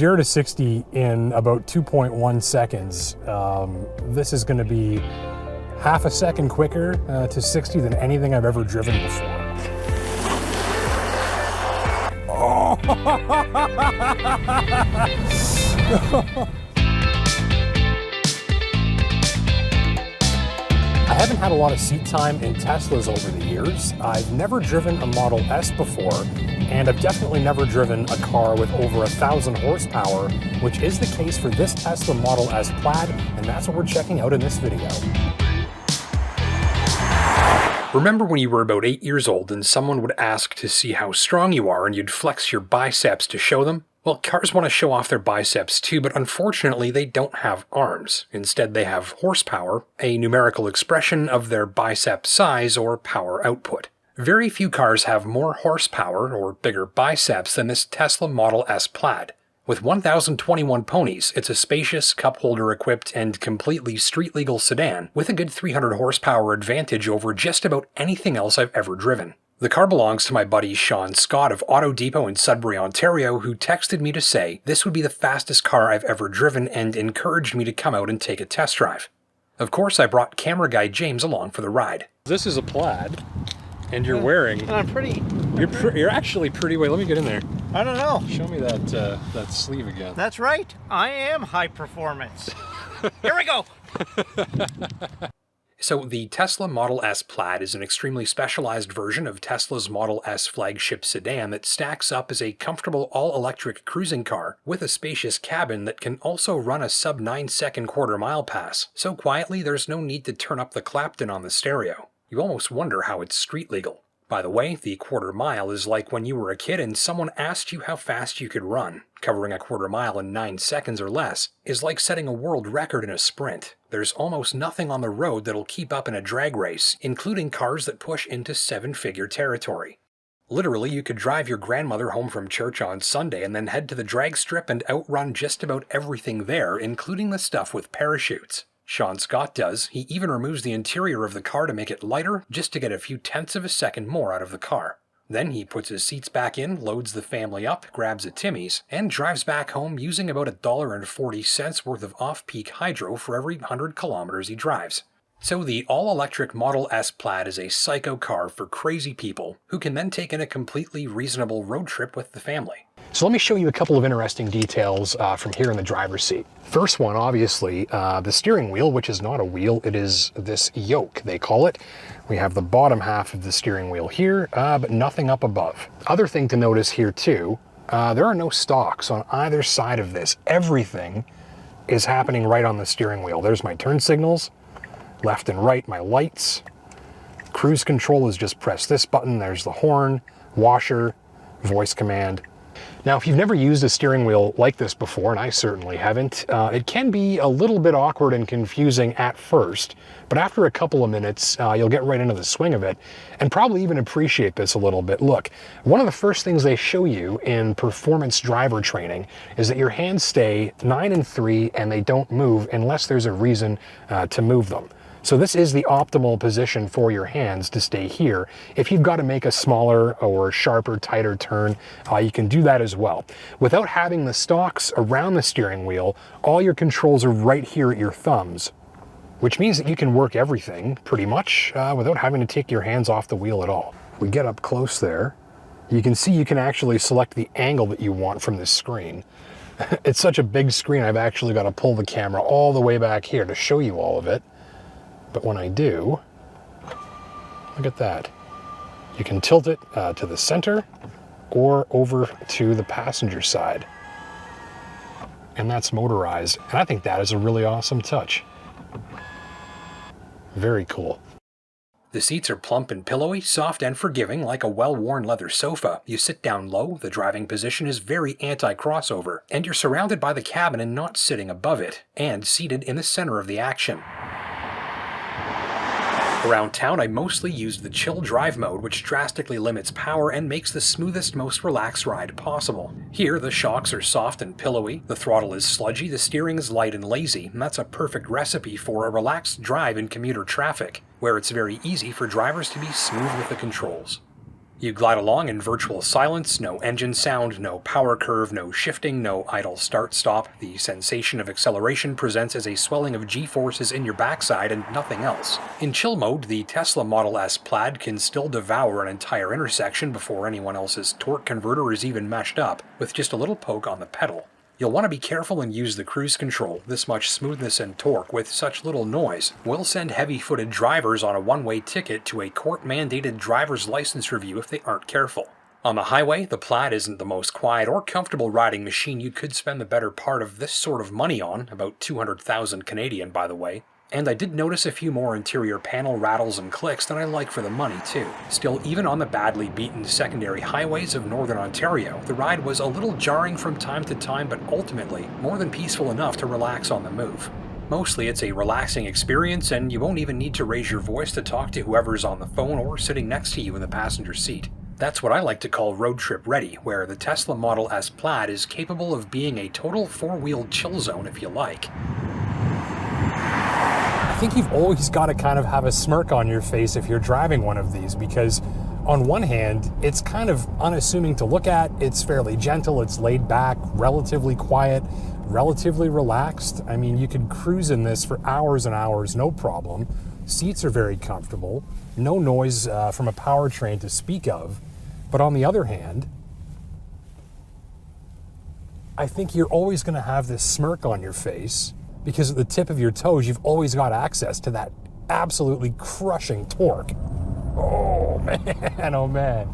0 to 60 in about 2.1 seconds. This is going to be half a second quicker to 60 than anything I've ever driven before. Oh. I haven't had a lot of seat time in Teslas over the years. I've never driven a Model S before, and I've definitely never driven a car with over 1,000 horsepower, which is the case for this Tesla Model S Plaid, and that's what we're checking out in this video. Remember when you were about 8 years old and someone would ask to see how strong you are and you'd flex your biceps to show them? Well, cars want to show off their biceps too, but unfortunately they don't have arms. Instead, they have horsepower, a numerical expression of their bicep size or power output. Very few cars have more horsepower or bigger biceps than this Tesla Model S Plaid. With 1,021 ponies, it's a spacious, cup-holder-equipped, and completely street-legal sedan with a good 300 horsepower advantage over just about anything else I've ever driven. The car belongs to my buddy Sean Scott of Auto Depot in Sudbury, Ontario, who texted me to say this would be the fastest car I've ever driven and encouraged me to come out and take a test drive. Of course, I brought camera guy James along for the ride. This is a Plaid, and you're wearing... And I'm pretty. You're actually pretty... Wait, let me get in there. I don't know. Show me that sleeve again. That's right. I am high performance. Here we go. So the Tesla Model S Plaid is an extremely specialized version of Tesla's Model S flagship sedan that stacks up as a comfortable all-electric cruising car with a spacious cabin that can also run a sub-9-second quarter-mile pass. So quietly, there's no need to turn up the Clapton on the stereo. You almost wonder how it's street legal. By the way, the quarter mile is like when you were a kid and someone asked you how fast you could run. Covering a quarter mile in 9 seconds or less is like setting a world record in a sprint. There's almost nothing on the road that'll keep up in a drag race, including cars that push into 7-figure territory. Literally, you could drive your grandmother home from church on Sunday and then head to the drag strip and outrun just about everything there, including the stuff with parachutes. Sean Scott does. He even removes the interior of the car to make it lighter, just to get a few tenths of a second more out of the car. Then he puts his seats back in, loads the family up, grabs a Timmy's, and drives back home using about $1.40 worth of off-peak hydro for every 100 kilometers he drives. So the all-electric Model S Plaid is a psycho car for crazy people who can then take in a completely reasonable road trip with the family. So let me show you a couple of interesting details from here in the driver's seat. First one, obviously, the steering wheel, which is not a wheel, it is this yoke, they call it. We have the bottom half of the steering wheel here, but nothing up above. Other thing to notice here too, there are no stalks on either side of this. Everything is happening right on the steering wheel. There's my turn signals, left and right, my lights. Cruise control is just press this button. There's the horn, washer, voice command. Now, if you've never used a steering wheel like this before, and I certainly haven't, it can be a little bit awkward and confusing at first, but after a couple of minutes, you'll get right into the swing of it and probably even appreciate this a little bit. Look, one of the first things they show you in performance driver training is that your hands stay 9 and 3 and they don't move unless there's a reason to move them. So this is the optimal position for your hands to stay here. If you've got to make a smaller or sharper, tighter turn, you can do that as well. Without having the stalks around the steering wheel, all your controls are right here at your thumbs, which means that you can work everything pretty much without having to take your hands off the wheel at all. We get up close there. You can see you can actually select the angle that you want from this screen. It's such a big screen, I've actually got to pull the camera all the way back here to show you all of it. But when I do, look at that. You can tilt it to the center or over to the passenger side. And that's motorized. And I think that is a really awesome touch. Very cool. The seats are plump and pillowy, soft and forgiving like a well-worn leather sofa. You sit down low, the driving position is very anti-crossover, and you're surrounded by the cabin and not sitting above it, and seated in the center of the action. Around town, I mostly used the chill drive mode, which drastically limits power and makes the smoothest, most relaxed ride possible. Here, the shocks are soft and pillowy, the throttle is sludgy, the steering is light and lazy, and that's a perfect recipe for a relaxed drive in commuter traffic, where it's very easy for drivers to be smooth with the controls. You glide along in virtual silence, no engine sound, no power curve, no shifting, no idle start-stop. The sensation of acceleration presents as a swelling of g-forces in your backside and nothing else. In chill mode, the Tesla Model S Plaid can still devour an entire intersection before anyone else's torque converter is even meshed up, with just a little poke on the pedal. You'll want to be careful and use the cruise control. This much smoothness and torque with such little noise will send heavy-footed drivers on a one-way ticket to a court-mandated driver's license review if they aren't careful. On the highway, the Plaid isn't the most quiet or comfortable riding machine you could spend the better part of this sort of money on, about 200,000 Canadian by the way. And I did notice a few more interior panel rattles and clicks than I like for the money too. Still, even on the badly beaten secondary highways of Northern Ontario, the ride was a little jarring from time to time, but ultimately more than peaceful enough to relax on the move. Mostly it's a relaxing experience, and you won't even need to raise your voice to talk to whoever's on the phone or sitting next to you in the passenger seat. That's what I like to call road trip ready, where the Tesla Model S Plaid is capable of being a total four-wheeled chill zone if you like. I think you've always got to kind of have a smirk on your face if you're driving one of these, because on one hand, it's kind of unassuming to look at. It's fairly gentle, it's laid back, relatively quiet, relatively relaxed. I mean, you could cruise in this for hours and hours, no problem. Seats are very comfortable, no noise from a powertrain to speak of. But on the other hand, I think you're always going to have this smirk on your face, because at the tip of your toes, you've always got access to that absolutely crushing torque. Oh man, oh man.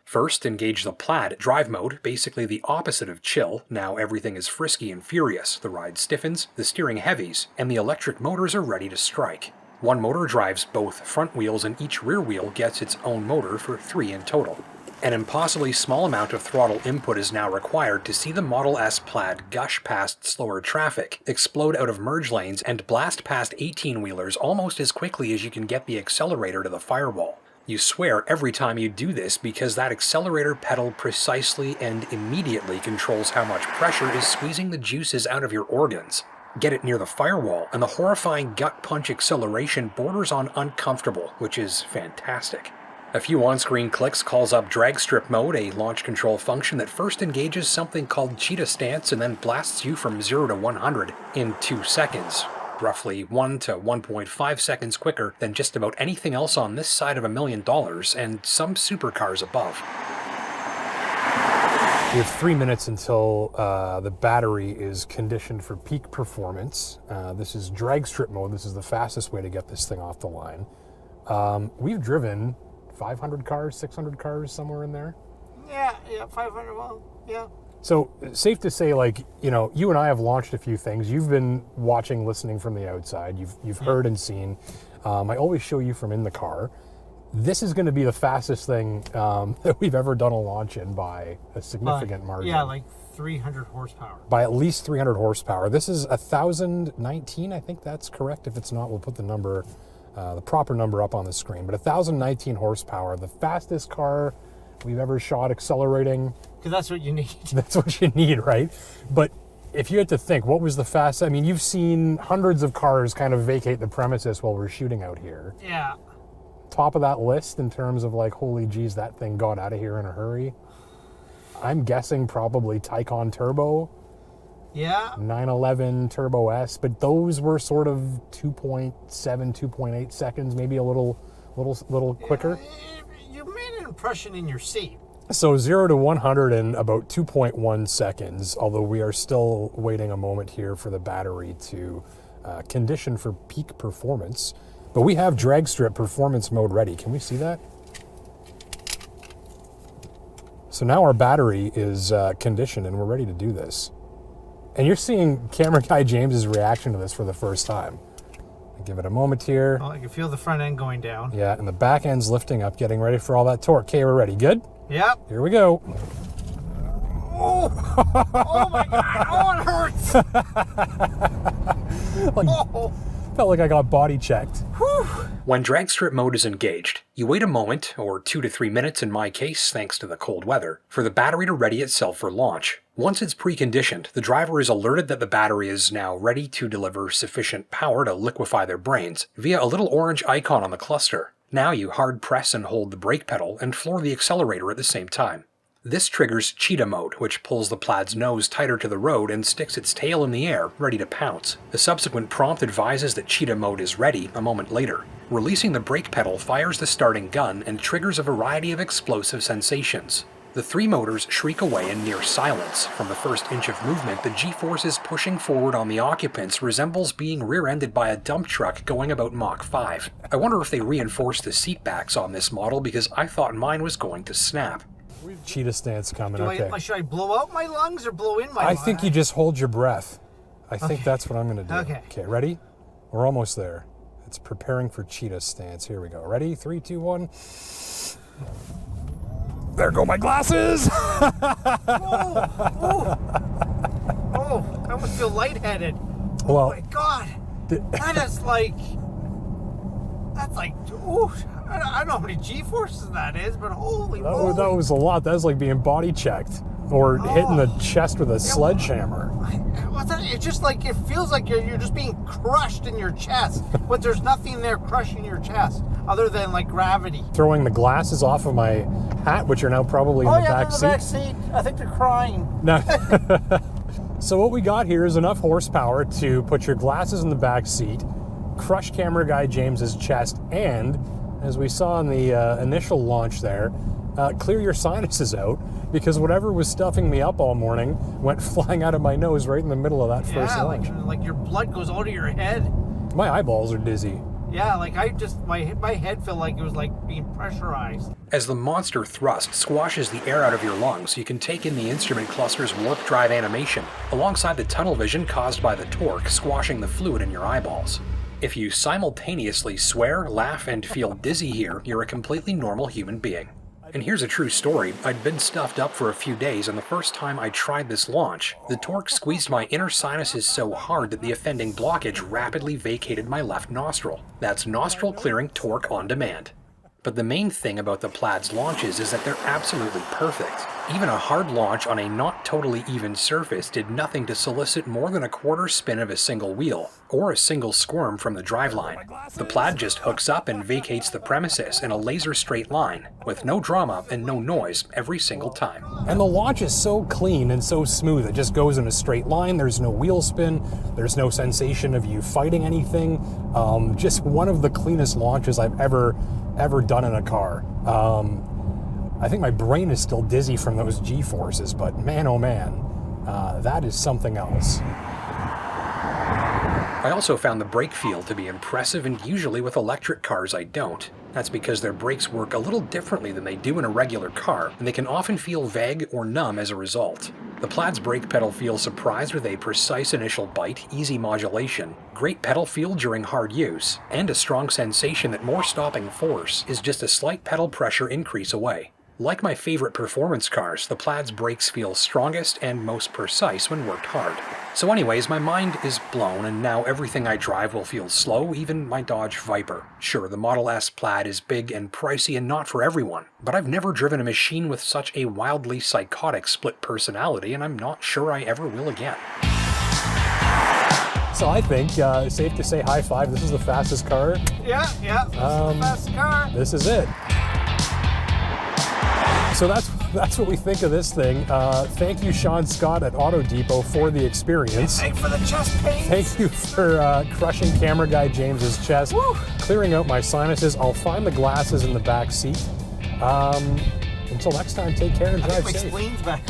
First, engage the Plaid drive mode, basically the opposite of chill. Now everything is frisky and furious. The ride stiffens, the steering heavies, and the electric motors are ready to strike. One motor drives both front wheels, and each rear wheel gets its own motor for 3 in total. An impossibly small amount of throttle input is now required to see the Model S Plaid gush past slower traffic, explode out of merge lanes, and blast past 18-wheelers almost as quickly as you can get the accelerator to the firewall. You swear every time you do this, because that accelerator pedal precisely and immediately controls how much pressure is squeezing the juices out of your organs. Get it near the firewall, and the horrifying gut punch acceleration borders on uncomfortable, which is fantastic. A few on-screen clicks calls up drag strip mode, a launch control function that first engages something called Cheetah stance and then blasts you from 0 to 100 in 2 seconds, roughly 1 to 1.5 seconds quicker than just about anything else on this side of $1 million and some supercars above. We have 3 minutes until the battery is conditioned for peak performance. This is drag strip mode. This is the fastest way to get this thing off the line. We've driven 500 cars, 600 cars, somewhere in there. Yeah, 500, well, yeah. So safe to say, like, you know, you and I have launched a few things. You've been watching, listening from the outside. You've heard and seen. I always show you from in the car. This is going to be the fastest thing that we've ever done a launch in by a significant margin. Yeah, like 300 horsepower. By at least 300 horsepower. This is 1,019, I think that's correct. If it's not, we'll put the number, the proper number up on the screen. But 1,019 horsepower, the fastest car we've ever shot accelerating. Because that's what you need. That's what you need, right? But if you had to think, what was the fastest? I mean, you've seen hundreds of cars kind of vacate the premises while we're shooting out here. Yeah. Top of that list in terms of like, holy geez, that thing got out of here in a hurry. I'm guessing probably Taycan Turbo. Yeah. 911 Turbo S, but those were sort of 2.7, 2.8 seconds, maybe a little quicker. You made an impression in your seat. So 0 to 100 in about 2.1 seconds, although we are still waiting a moment here for the battery to condition for peak performance. But we have drag strip performance mode ready. Can we see that? So now our battery is conditioned and we're ready to do this. And you're seeing camera guy James's reaction to this for the first time. Give it a moment here. Oh, I can feel the front end going down. Yeah, and the back end's lifting up, getting ready for all that torque. Okay, we're ready. Good? Yep. Here we go. Oh, oh my God. Oh, it hurts. Felt like I got body checked. Whew. When drag strip mode is engaged, you wait a moment, or 2 to 3 minutes in my case thanks to the cold weather, for the battery to ready itself for launch. Once it's preconditioned, the driver is alerted that the battery is now ready to deliver sufficient power to liquefy their brains via a little orange icon on the cluster. Now you hard press and hold the brake pedal and floor the accelerator at the same time. This triggers Cheetah mode, which pulls the Plaid's nose tighter to the road and sticks its tail in the air, ready to pounce. The subsequent prompt advises that Cheetah mode is ready a moment later. Releasing the brake pedal fires the starting gun and triggers a variety of explosive sensations. The three motors shriek away in near silence. From the first inch of movement, the G-forces pushing forward on the occupants resembles being rear-ended by a dump truck going about Mach 5. I wonder if they reinforced the seat backs on this model because I thought mine was going to snap. Cheetah stance coming, okay. Should I blow out my lungs or blow in my lungs? I think you just hold your breath. I think that's what I'm going to do. Okay, ready? We're almost there. It's preparing for Cheetah stance. Here we go. Ready? 3, 2, 1. There go my glasses! Oh, I almost feel lightheaded. Well, oh my God. That's like, ooh, I don't know how many G-forces that is, but holy moly. That was a lot. That was like being body checked or hitting the chest with a sledgehammer. What's that? It's just like, it feels like you're just being crushed in your chest, but there's nothing there crushing your chest other than like gravity. Throwing the glasses off of my hat, which are now probably in the back seat. Oh, yeah, they're in the back seat. I think they're crying. No. So what we got here is enough horsepower to put your glasses in the back seat, crush camera guy James's chest, and, as we saw in the initial launch there, clear your sinuses out, because whatever was stuffing me up all morning went flying out of my nose right in the middle of that first launch. Like your blood goes out of your head. My eyeballs are dizzy. Yeah, like my head felt like it was like being pressurized. As the monster thrust squashes the air out of your lungs, you can take in the instrument cluster's warp drive animation, alongside the tunnel vision caused by the torque squashing the fluid in your eyeballs. If you simultaneously swear, laugh, and feel dizzy here, you're a completely normal human being. And here's a true story. I'd been stuffed up for a few days, and the first time I tried this launch, the torque squeezed my inner sinuses so hard that the offending blockage rapidly vacated my left nostril. That's nostril clearing torque on demand. But the main thing about the Plaid's launches is that they're absolutely perfect. Even a hard launch on a not totally even surface did nothing to solicit more than a quarter spin of a single wheel, or a single squirm from the driveline. The Plaid just hooks up and vacates the premises in a laser straight line, with no drama and no noise every single time. And the launch is so clean and so smooth, it just goes in a straight line, there's no wheel spin, there's no sensation of you fighting anything. Just one of the cleanest launches I've ever done in a car. I think my brain is still dizzy from those G-forces, but man, oh man, that is something else. I also found the brake feel to be impressive, and usually with electric cars I don't. That's because their brakes work a little differently than they do in a regular car, and they can often feel vague or numb as a result. The Plaid's brake pedal feels surprised with a precise initial bite, easy modulation, great pedal feel during hard use, and a strong sensation that more stopping force is just a slight pedal pressure increase away. Like my favorite performance cars, the Plaid's brakes feel strongest and most precise when worked hard. So anyways, my mind is blown, and now everything I drive will feel slow, even my Dodge Viper. Sure, the Model S Plaid is big and pricey and not for everyone, but I've never driven a machine with such a wildly psychotic split personality, and I'm not sure I ever will again. So I think, safe to say high five, this is the fastest car. Yeah, this is the fastest car. This is it. So that's what we think of this thing. Thank you, Sean Scott at Auto Depot, for the experience. Thanks for the chest pain. Thank you for crushing camera guy James's chest, clearing out my sinuses. I'll find the glasses in the back seat. Until next time, take care and drive safe. My spleens back.